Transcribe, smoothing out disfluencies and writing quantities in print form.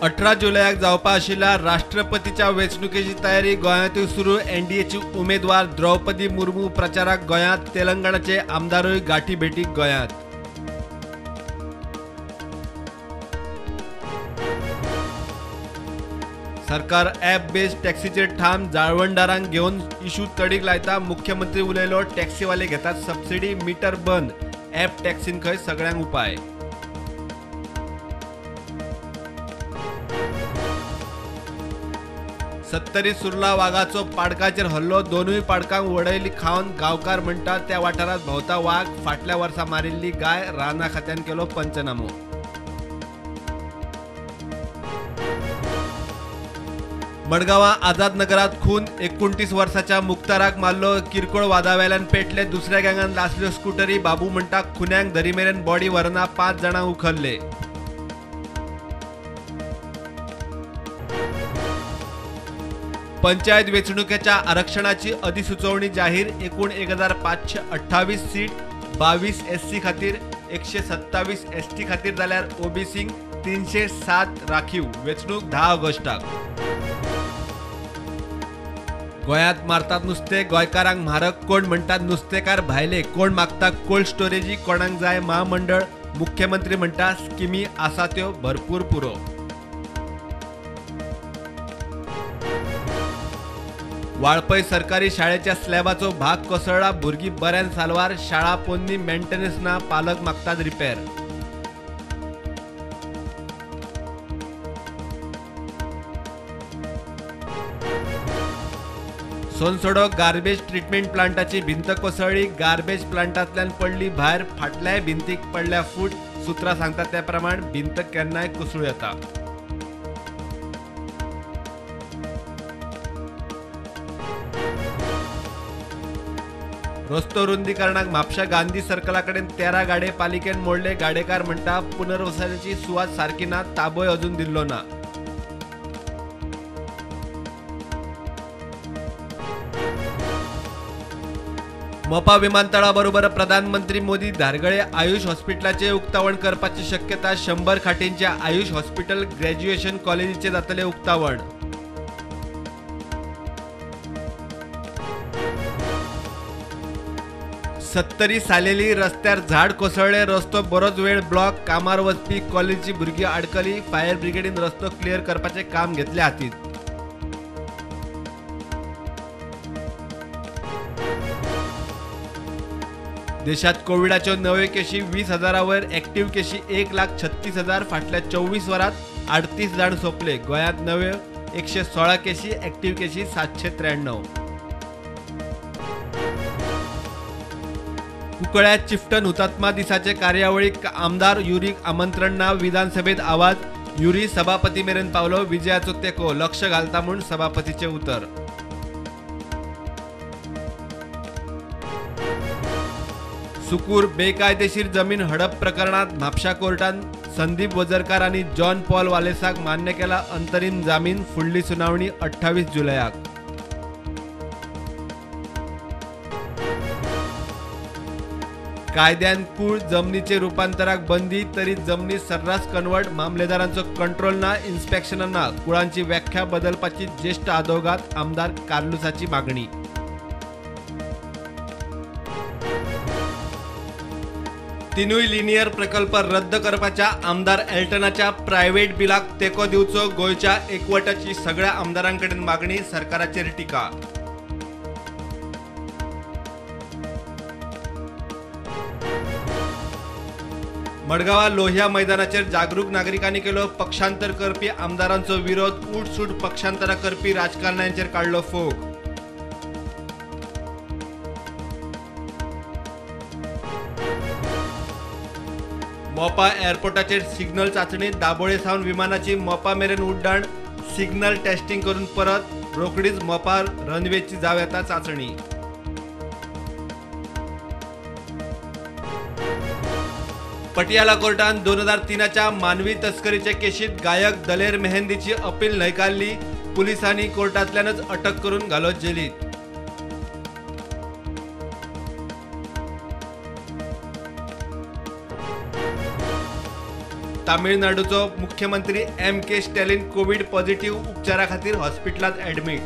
18 जुलयाक जावपा आशिल्ल्या राष्ट्रपतीच्या वेंचणुकेची तयारी गोंयांतूय सुरू। एनडीएची उमेदवार द्रौपदी मुर्मू प्रचाराक गोंयांत, तेलंगणाचे आमदारूय गाठी भेटीक गोंयांत। सरकार ॲप बेस्ड टॅक्सीचेर ठाम, जाळवणदारांक घेवन इशू तडीक लायता। मुख्यमंत्री उलयलो, टॅक्सीवाले घेतात सबसिडी, मीटर बंद, ॲप टॅक्सीन खंय सगळ्यांक उपाय। सत्तरी सुरला वाघाचो पाडकाचेर हल्लो, दोनूय पाडकांक वडयली खावन। गांवकार म्हणटात त्या वाठारांत भोंवता वाघ, फाटल्या वर्सा मारिल्ली गाय, राना खात्यान केलो पंचनामो। मडगांवां आझाद नगरात खून, 29 वर्साच्या मुक्ताराक मारलो, किरकोळ वादावेल्यान पेटले, दुसऱ्या गँगान लासल्यो स्कूटरी। बाबू म्हणटा खुन्यांक धरीमेरेन बॉडी व्हरना, 5 जाणांक उखल्ले। पंचायत वेंचणुकेच्या आरक्षणाची अधिसुचोवणी जाहीर। एकूण 1528 सीट, 22 एससी खातीर, 127 एसटी खातीर जाल्यार ओबीसींक 307 राखीव। वेंचणूक 10 ऑगस्टाक। गोंयांत मारतात नुस्तें, गोंयकारांक म्हारग, कोण म्हणटात नुस्तेकार भायले, कोण मागता कोल्ड स्टोरेजी, कोणाक जाय महामंडळ। मुख्यमंत्री म्हणटा स्किमी आसा त्यो भरपूर पुरो। वाळपय सरकारी शाळेच्या स्लॅबाचो भाग कोसळ्ळा, भुरगीं बऱ्यान साल्वार, शाळा पोन्नी, मेंटेनन्स ना, पालक मागतात रिपेर। सोनसोडो गार्बेज ट्रीटमेंट प्लांटाची भिंत कोसळ्ळी, गार्बेज प्लांटांतल्यान पडली भायर, फाटल्याय भिंतीक पडल्या फूट। सुत्रां सांगतात त्या प्रमाण भिंत केन्नाय कोसळूं येता। रस्तो रुंदीकरणाक म्हापशा गांधी सर्कला कडेन 13 गाडे पालिकेन मोडले। गाडेकार म्हणटा पुनर्वसनाची सुवात सारकी ना, ताबोय अजून दिल्लो ना। मोपा विमानतळाबरोबर प्रधानमंत्री मोदी धारगळे आयुष हॉस्पिटलाचे उक्तावण करपाची शक्यता। 100 खाटींचे आयुष हॉस्पिटल ग्रॅज्युएशन कॉलेजीचे जातले उक्तावण। सत्तरी सालेली रस्त्यार झाड कोसळ्ळे, रस्तो बरोच वेळ ब्लॉक, कामार वचपी कॉलेजची भुरगीं आडकली। फायर ब्रिगेडीन रस्तो क्लियर करपाचे काम घेतले हातीत। देशात कोविडाच्यो नव्यो केशी 20,000 वयर, एक्टिव्ह केशी 1,36,000। फाटल्या 24 वरांत 38 जाण सोंपले। गोंयांत नव्यो 116 केशी, एक्टिव्ह केशी 793। कुंकळ्यात चिफ्टन हुतात्मा दिसाचे कार्यावळीक आमदार युरीक आमंत्रण ना, विधानसभेत आवाज, युरी सभापती मेरेन पावलो, विजयाचो तेको, लक्ष घालता म्हूण सभापतीचे उतर। सुकूर बेकायदेशीर जमीन हडप प्रकरणात म्हापशा कोर्टान संदीप वजरकार आणि जॉन पॉल वालेसाक मान्य केला अंतरीम जामीन। फुडली सुनावणी 28 जुलयाक। कायद्यान कूळ जमनीचे रुपांतराक बंदी, तरी जमनी सर्रास कन्वर्ट, मामलेदारांचो कंट्रोल ना, इन्स्पेक्शन ना। कुळांची व्याख्या बदलपाची ज्येष्ठ आदवोगाद आमदार कार्लुसाची मागणी। तिनूय लिनियर प्रकल्प रद्द करपाच्या आमदार एल्टनाच्या प्रायव्हेट बिलाक तेको दिवचो, गोंयच्या एकवटाची सगळ्या आमदारांकडेन मागणी। सरकाराचेर टिका। मडगांवां लोहिया मैदानाचेर जागरूक नागरिकांनी केलो पक्षांतर करपी आमदारांचो विरोध। उठसूट पक्षांतरा करपी राजकारण्यांचेर काडलो फोग। मोपा एअरपोर्टाचेर सिग्नल चाचणी, दाबोळे सावन विमानाची मोपा मेरेन उड्डाण, सिग्नल टेस्टिंग करून परत, रोखडीच मोपा रनवेची जाव येता चाचणी। पटियाला कोर्टान 2003च्या मानवी तस्करीचे केशीत गायक दलेर मेहंदीची अपील न्हयकारली। पुलिसांनी कोर्टांतल्यानच अटक करून घालो जेलीत। तामिळनाडूचो मुख्यमंत्री M.K. स्टॅलिन कोविड पॉझिटिव्ह उपचारा खातीर हॉस्पिटलांत ॲडमीट.